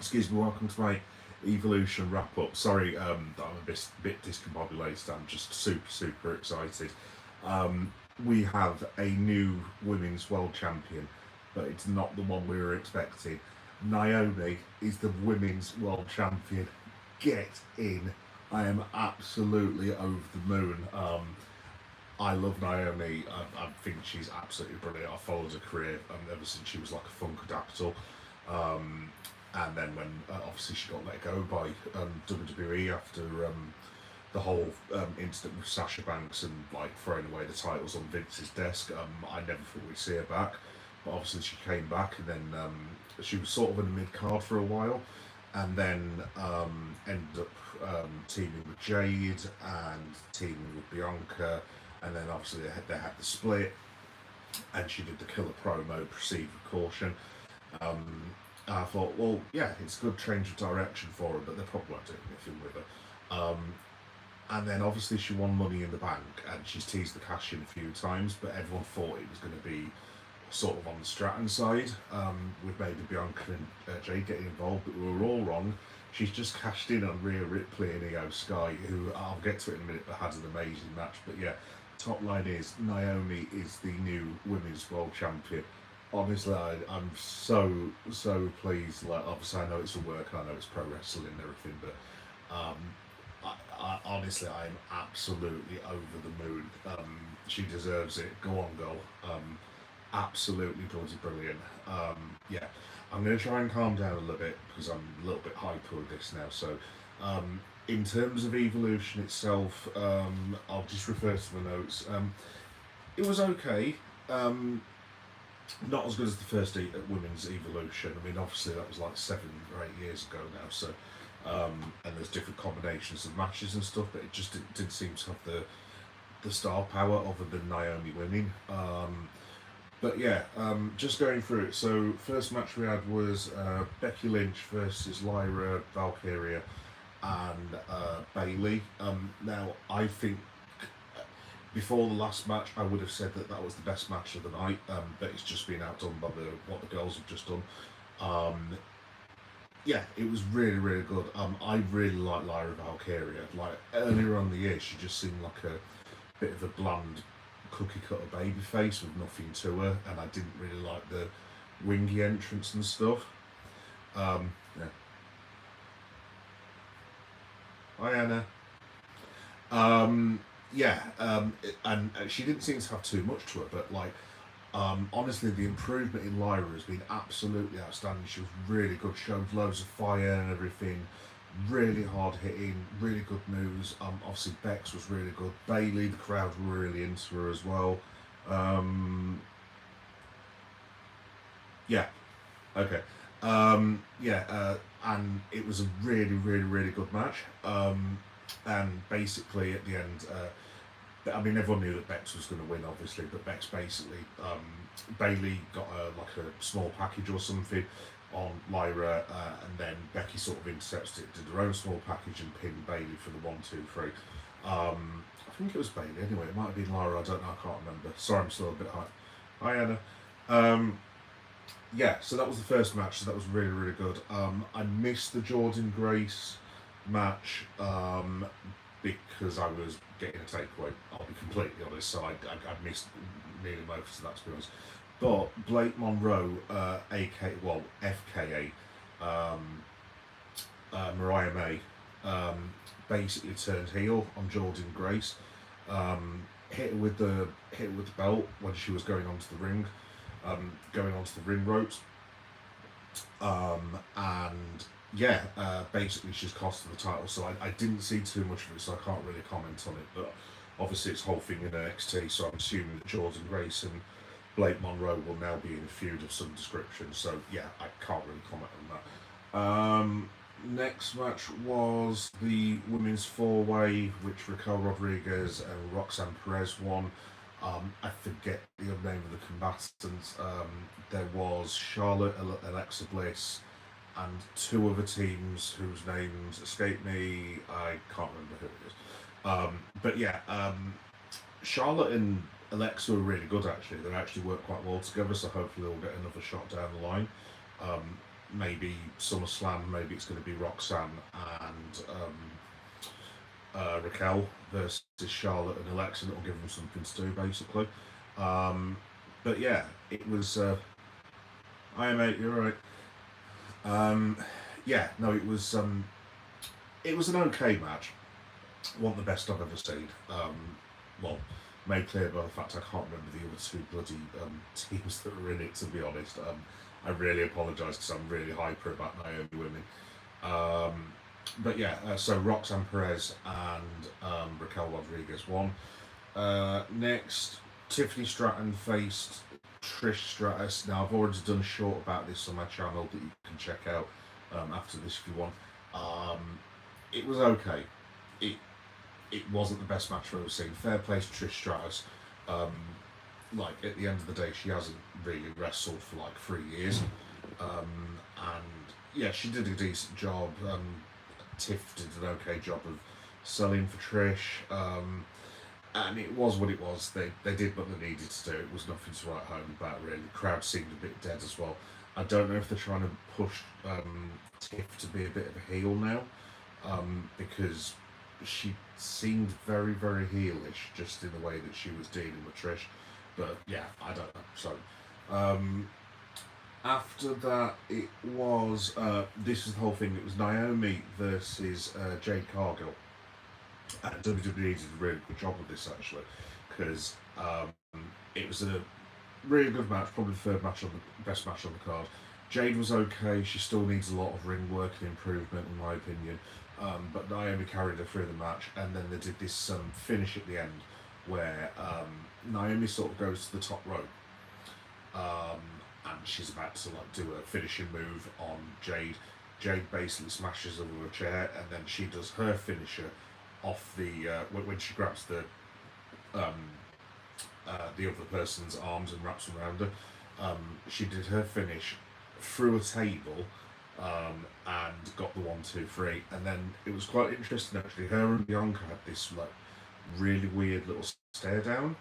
Excuse me, welcome to my Evolution wrap up. Sorry that I'm a bit discombobulated, I'm just super excited. Um, we have a new women's world champion, but it's not the one we were expecting. Naomi is the women's world champion. Get in. I am absolutely over the moon. I love Naomi. I think she's absolutely brilliant. I followed her career ever since she was like a Funkadactyl. Um, and then when obviously she got let go by WWE after the whole incident with Sasha Banks and like throwing away the titles on Vince's desk, I never thought we'd see her back. But obviously she came back, and then she was sort of in the mid card for a while, and then ended up teaming with Jade and teaming with Bianca, and then obviously they had the split, and she did the killer promo, proceed with caution. Um, I thought, well, yeah, it's a good change of direction for her, but they probably won't do anything with her. And then obviously she won Money in the Bank, and she's teased the cash in a few times, but everyone thought it was going to be sort of on the Stratton side, with maybe Bianca and Jade getting involved, but we were all wrong. She's just cashed in on Rhea Ripley and Io Sky, who I'll get to it in a minute, but had an amazing match. But yeah, top line is Naomi is the new women's world champion. Honestly, I'm so pleased. Like, obviously, I know it's a work, and I know it's pro wrestling and everything, but honestly, I'm absolutely over the moon. She deserves it. Go on, girl. Absolutely bloody brilliant. Yeah, I'm going to try and calm down a little bit because I'm a little bit hyper with this now. So, in terms of Evolution itself, I'll just refer to the notes. It was okay. Not as good as the first women's Evolution. I mean, obviously that was like 7 or 8 years ago now. So, and there's different combinations of matches and stuff, but it just didn't seem to have the star power other than Naomi winning. But yeah, just going through it. So first match we had was Becky Lynch versus Lyra Valkyria and Bailey. Now I think before the last match I would have said that was the best match of the night, but it's just been outdone by what the girls have just done. Yeah, it was really good. I really like Lyra Valkyria. Like earlier on in the year, she just seemed like a bit of a bland cookie cutter baby face with nothing to her, and I didn't really like the wingy entrance and stuff. Yeah. Hi Anna. Yeah, and she didn't seem to have too much to her, but like, honestly, the improvement in Lyra has been absolutely outstanding. She was really good, showed loads of fire and everything, really hard hitting, really good moves. Obviously Bex was really good. Bailey, the crowd were really into her as well. Yeah, okay. Yeah, and it was a really good match. And basically at the end, I mean, everyone knew that Bex was going to win, obviously, but Bex basically, Bailey got like a small package or something on Lyra, and then Becky sort of intercepted it, did her own small package and pinned Bailey for the 1, 2, 3. I think it was Bailey anyway, it might have been Lyra, I don't know, I can't remember. Sorry, I'm still a bit high. Hi Anna. Yeah, so that was the first match, so that was really good. I missed the Jordan Grace match because I was getting a takeaway, I'll be completely honest, so I missed nearly most of that, to be honest. But Blake Monroe, FKA, Mariah May, basically turned heel on Jordan Grace, hit her with the belt when she was going onto the ring, ropes, and yeah, basically she's cost her the title. So I didn't see too much of it, so I can't really comment on it. But obviously it's whole thing in NXT, so I'm assuming that Jordan Grace and Blake Monroe will now be in a feud of some description. So yeah, I can't really comment on that. Next match was the women's four-way, which Raquel Rodriguez and Roxanne Perez won. I forget the other name of the combatants. There was Charlotte, Alexa Bliss, and 2 other teams whose names escape me. I can't remember who it is. But yeah, Charlotte and Alexa are really good actually. They actually work quite well together, so hopefully they'll get another shot down the line. maybe SummerSlam, maybe it's going to be Roxanne and Raquel versus Charlotte and Alexa. That'll give them something to do, basically. But yeah, it was. Hi mate, you're right. Yeah, no, it was. It was an okay match. Wasn't the best I've ever seen. Well, made clear by the fact I can't remember the other two bloody teams that were in it. To be honest, I really apologise because I'm really hyper about Naomi women. But yeah, so Roxanne Perez and Raquel Rodriguez won. Next, Tiffany Stratton faced Trish Stratus. Now, I've already done a short about this on my channel that you can check out after this if you want. It was okay. It wasn't the best match I've ever seen. Fair play to Trish Stratus. Like, at the end of the day, she hasn't really wrestled for like 3 years. And yeah, she did a decent job. Tiff did an okay job of selling for Trish. And it was what it was. They did what they needed to do. It was nothing to write home about, really. The crowd seemed a bit dead as well. I don't know if they're trying to push Tiff to be a bit of a heel now, because she seemed very, very heelish just in the way that she was dealing with Trish. But yeah, I don't know. So after that, it was this was the whole thing. It was Naomi versus Jade Cargill. And WWE did a really good job of this actually, because it was a really good match, probably the third match on the best match on the card. Jade was okay. She still needs a lot of ring work and improvement, in my opinion. But Naomi carried her through the match, and then they did this finish at the end where Naomi sort of goes to the top rope, and she's about to like do a finishing move on Jade. Jade basically smashes her with a chair, and then she does her finisher off the when she grabs the other person's arms and wraps them around her. She did her finish through a table and got the 1, 2, 3, and then it was quite interesting actually. Her and Bianca had this like really weird little stare down,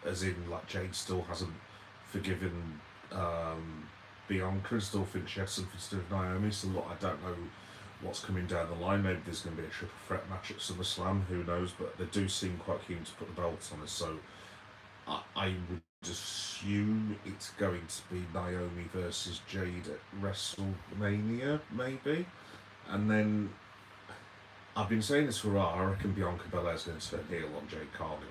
as in like Jade still hasn't forgiven Bianca, still thinks she has something to do with Naomi. So look, I don't know what's coming down the line. Maybe there's going to be a triple threat match at SummerSlam, who knows, but they do seem quite keen to put the belts on us, so I would assume it's going to be Naomi versus Jade at WrestleMania, maybe. And then, I've been saying this for a while, I reckon Bianca Belair's going to turn heel on Jade Cargill,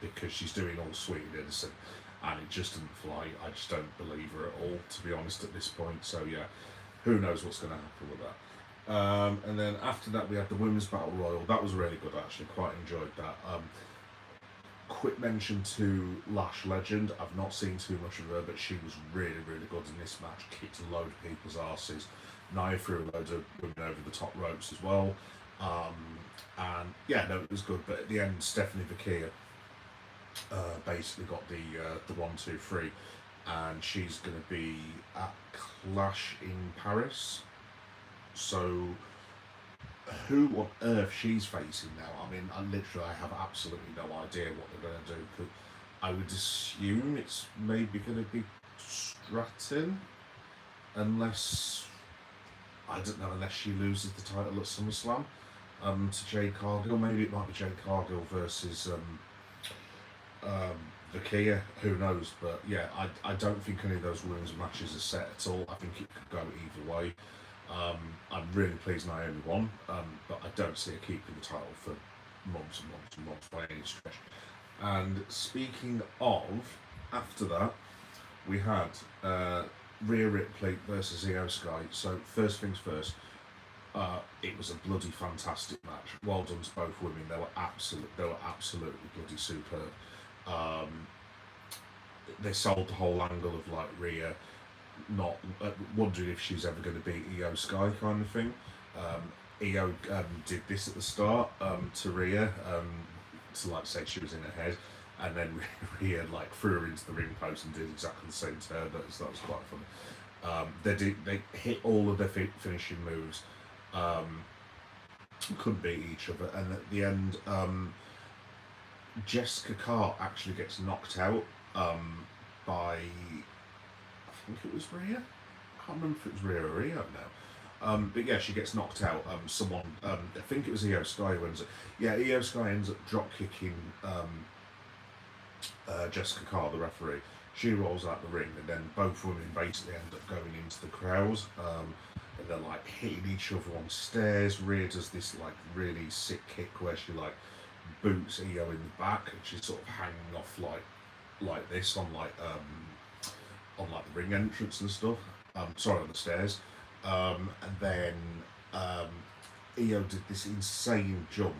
because she's doing all sweet and innocent, and it just didn't fly. I just don't believe her at all, to be honest, at this point. So yeah, who knows what's going to happen with that. And then after that we had the Women's Battle Royal. That was really good actually, quite enjoyed that. Quick mention to Lash Legend. I've not seen too much of her, but she was really, really good in this match. Kicked a load of people's asses. Nia threw a load of women over the top ropes as well. And yeah, no, it was good. But at the end, Stephanie Vaquia basically got the 1, 2, 3, and she's going to be at Clash in Paris. So who on earth she's facing now? I mean, I have absolutely no idea what they're going to do. But I would assume it's maybe going to be Stratton, unless unless she loses the title at SummerSlam to Jade Cargill. Maybe it might be Jade Cargill versus Vaquia, who knows? But yeah, I don't think any of those women's matches are set at all. I think it could go either way. I'm really pleased Naomi won, but I don't see her keeping the title for months and months and months by any stretch. And speaking of, after that, we had Rhea Ripley versus Io Sky. So first things first, it was a bloody fantastic match. Well done to both women. They were absolutely bloody superb. They sold the whole angle of like Rhea not wondering if she's ever going to beat Io Sky kind of thing. Io did this at the start to Rhea to like say she was in her head, and then Rhea like threw her into the ring post and did exactly the same to her. That was quite funny. They hit all of their finishing moves, couldn't beat each other, and at the end Jessica Carr actually gets knocked out by, I think it was Rhea. can't remember if it was Rhea or Io now. But yeah, she gets knocked out. Someone, I think it was Io Sky who ends up. Yeah, Io Sky ends up drop kicking Jessica Carr, the referee. She rolls out the ring, and then both women basically end up going into the crowds. And they're like hitting each other on stairs. Rhea does this like really sick kick where she like boots Io in the back, and she's sort of hanging off like this on the ring entrance and stuff. Sorry, on the stairs. And then Io did this insane jump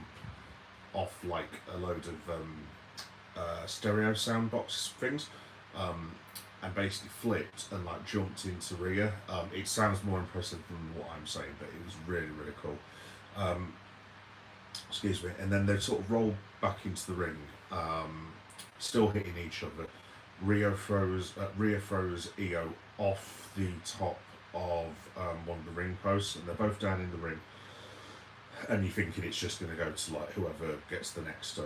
off like a load of stereo sound box things, and basically flipped and like jumped into Rhea. It sounds more impressive than what I'm saying, but it was really really cool. Excuse me. And then they sort of roll back into the ring, still hitting each other. Rhea throws Io off the top of one of the ring posts, and they're both down in the ring. And you're thinking it's just going to go to like whoever gets the next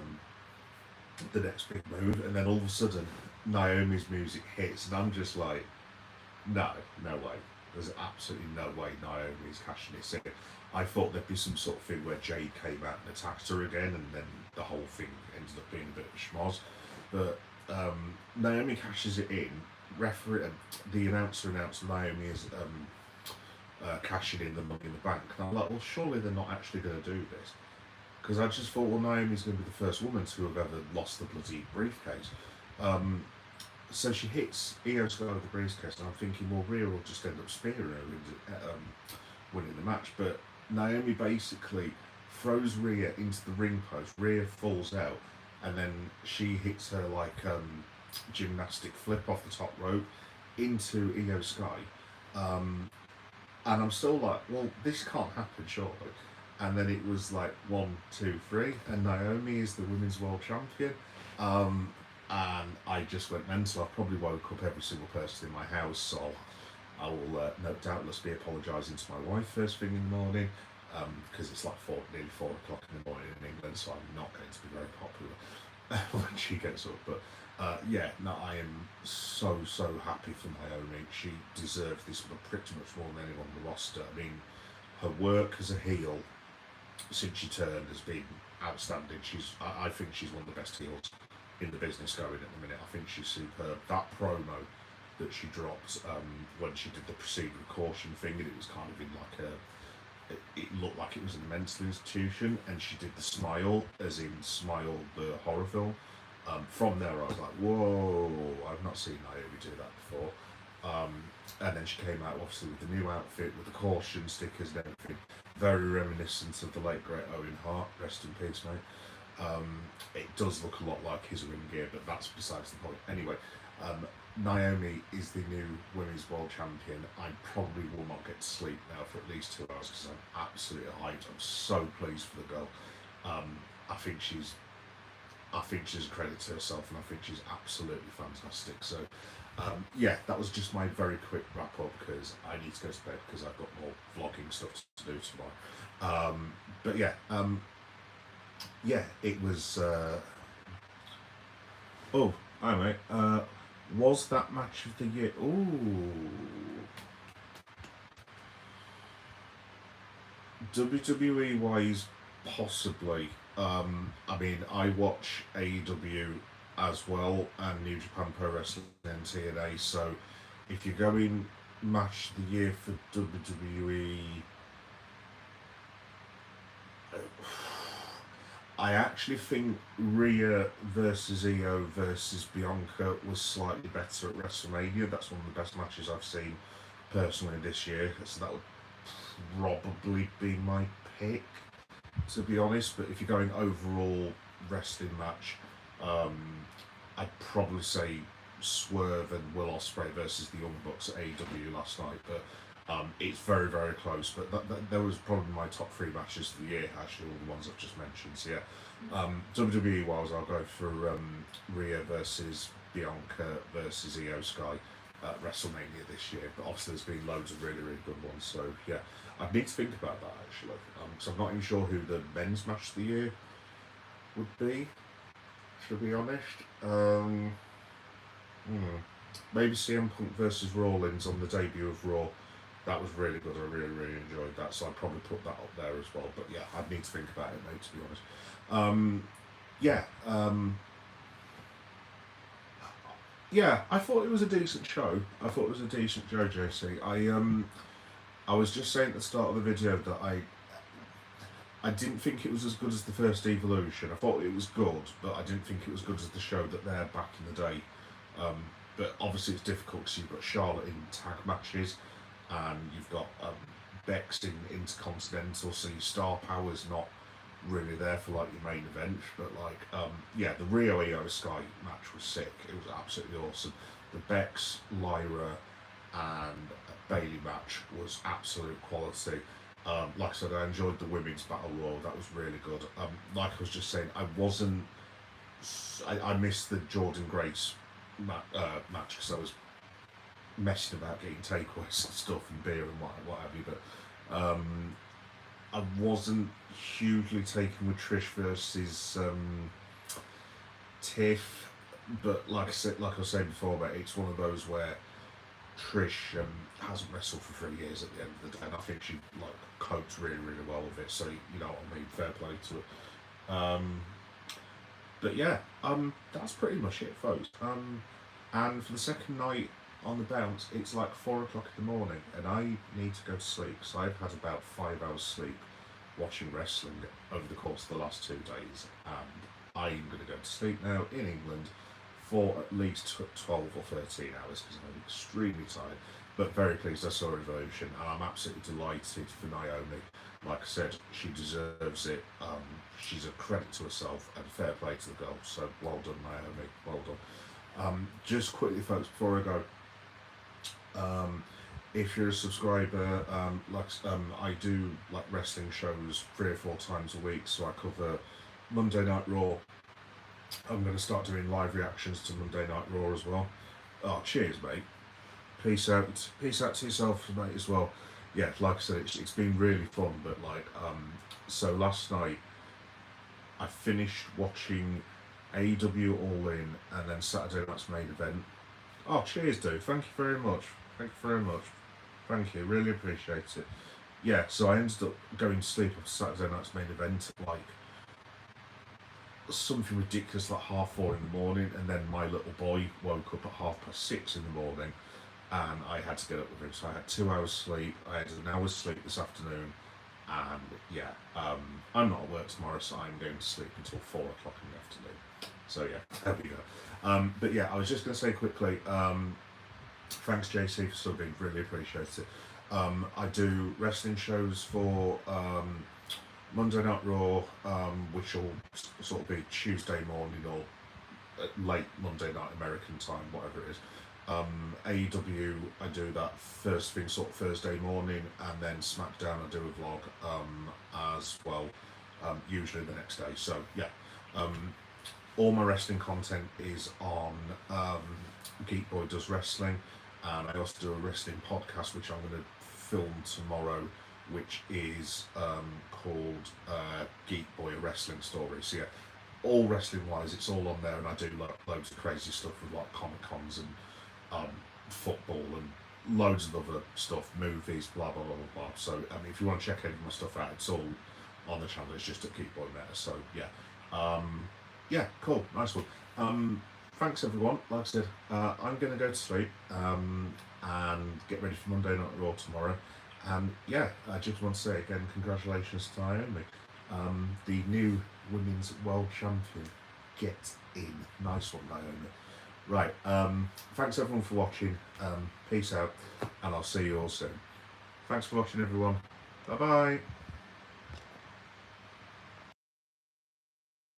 big move, and then all of a sudden Naomi's music hits, and I'm just like, no way. There's absolutely no way Naomi's cashing this in. I thought there'd be some sort of thing where Jade came out and attacked her again, and then the whole thing ended up being a bit of a schmoz. But Naomi cashes it in. The announcer announced Naomi is cashing in the Money in the Bank. And I'm like, well, surely they're not actually going to do this. Because I just thought, well, Naomi's going to be the first woman to have ever lost the bloody briefcase. So she hits Io Sky with the briefcase, and I'm thinking, well, Rhea will just end up spearing her, winning the match. But Naomi basically throws Rhea into the ring post. Rhea falls out, and then she hits her like gymnastic flip off the top rope into Io Sky. And I'm still like, well, this can't happen, surely. And then it was like 1, 2, 3, and Naomi is the women's world champion. And I just went mental. I probably woke up every single person in my house, so I will doubtless be apologising to my wife first thing in the morning, because it's like nearly 4 o'clock in the morning in England, so I'm not going to be very popular when she gets up. But I am so happy for Naomi. She deserves this pretty much more than anyone on the roster. I mean, her work as a heel since she turned has been outstanding. I think she's one of the best heels in the business going at the minute. I think she's superb. That promo that she dropped when she did the proceed with caution thing, and it was kind of in like it looked like it was in a mental institution, and she did the smile, as in Smile, the horror film. From there I was like, whoa, I've not seen Naomi do that before. And then she came out obviously with the new outfit, with the caution stickers and everything, very reminiscent of the late great Owen Hart, rest in peace mate. It does look a lot like his ring gear, but that's besides the point. Anyway, Naomi is the new women's world champion. I probably will not get to sleep now for at least 2 hours because I'm absolutely hyped. I'm so pleased for the girl. I think she's a credit to herself, and I think she's absolutely fantastic. So that was just my very quick wrap up, because I need to go to bed because I've got more vlogging stuff to do tomorrow. It was oh, hi mate. Was that match of the year? Ooh, WWE wise, possibly. I mean, I watch AEW as well, and New Japan Pro Wrestling and TNA. So, if you're going match of the year for WWE, I actually think Rhea versus Io versus Bianca was slightly better at WrestleMania. That's one of the best matches I've seen personally this year. So that would probably be my pick, to be honest. But if you're going overall wrestling match, I'd probably say Swerve and Will Ospreay versus the Young Bucks at AEW last night. But it's very, very close. But that was probably my top 3 matches of the year, actually, all the ones I've just mentioned. So yeah, WWE wise, I'll go for Rhea versus Bianca versus Io Sky at WrestleMania this year. But obviously there's been loads of really, really good ones. So yeah, I need to think about that actually. So I'm not even sure who the men's match of the year would be, to be honest. Maybe CM Punk versus Rollins on the debut of Raw That was really good. I really enjoyed that. So I'd probably put that up there as well. But yeah, I'd need to think about it, mate, to be honest. Yeah, yeah. I thought it was a decent show. I thought it was a decent show, JC. I was just saying at the start of the video that I didn't think it was as good as the first Evolution. I thought it was good, but I didn't think it was good as the show that they're back in the day. But obviously it's difficult because you've got Charlotte in tag matches, and you've got Bex in Intercontinental, so your star power's not really there for like your main event. But like, yeah, the Rio Io Sky match was sick. It was absolutely awesome. The Bex, Lyra, and Bailey match was absolute quality. Like I said, I enjoyed the women's battle royal. That was really good. Like I was just saying, I missed the Jordan Grace match because I was messing about getting takeaways and stuff and beer and what have you. But I wasn't hugely taken with Trish versus Tiff. But like I was saying before, but it's one of those where Trish hasn't wrestled for 3 years at the end of the day, and I think she like coped really well with it. So you know what I mean, fair play to it. But yeah, that's pretty much it, folks. And for the second night on the bounce, it's like 4 o'clock in the morning, and I need to go to sleep. So I've had about 5 hours sleep watching wrestling over the course of the last 2 days, and I'm going to go to sleep now in England for at least 12 or 13 hours because I'm extremely tired, but very pleased I saw Evolution, and I'm absolutely delighted for Naomi. Like I said, she deserves it. She's a credit to herself and fair play to the girl, so well done, Naomi, well done. Just quickly, folks, before I go, if you're a subscriber, I do like wrestling shows 3 or 4 times a week, so I cover Monday Night Raw. I'm going to start doing live reactions to Monday Night Raw as well. Oh, cheers, mate. Peace out. Peace out to yourself, mate, as well. Yeah, like I said, it's been really fun. But like, so last night I finished watching AEW All In, and then Saturday night's main event. Oh, cheers, dude. Thank you very much. Thank you very much. Thank you. Really appreciate it. Yeah, so I ended up going to sleep after Saturday night's main event at like something ridiculous like 4:30 in the morning, and then my little boy woke up at 6:30 in the morning, and I had to get up with him. So I had 2 hours sleep. I had an hour's sleep this afternoon, and yeah, I'm not at work tomorrow, so I'm going to sleep until 4 o'clock in the afternoon. So yeah, there we go. But yeah, I was just going to say quickly, thanks JC for subbing, really appreciate it. I do wrestling shows for Monday Night Raw, which will sort of be Tuesday morning or late Monday night American time, whatever it is. AEW, I do that first thing sort of Thursday morning, and then SmackDown I do a vlog as well, usually the next day. So yeah, all my wrestling content is on Geek Boy Does Wrestling, and I also do a wrestling podcast which I'm going to film tomorrow, which is called Geek Boy A Wrestling Story. So yeah, all wrestling wise, it's all on there, and I do loads of crazy stuff with like Comic Cons and football and loads of other stuff, movies, blah blah blah blah. So I mean, if you want to check any of my stuff out, it's all on the channel. It's just at Geek Boy Meta. So yeah, yeah, cool, nice one. Thanks everyone. Like I said, I'm going to go to sleep and get ready for Monday Night Raw tomorrow. And yeah, I just want to say again, congratulations to Naomi, the new women's world champion. Get in. Nice one, Naomi. Right, thanks everyone for watching. Peace out, and I'll see you all soon. Thanks for watching, everyone. Bye bye.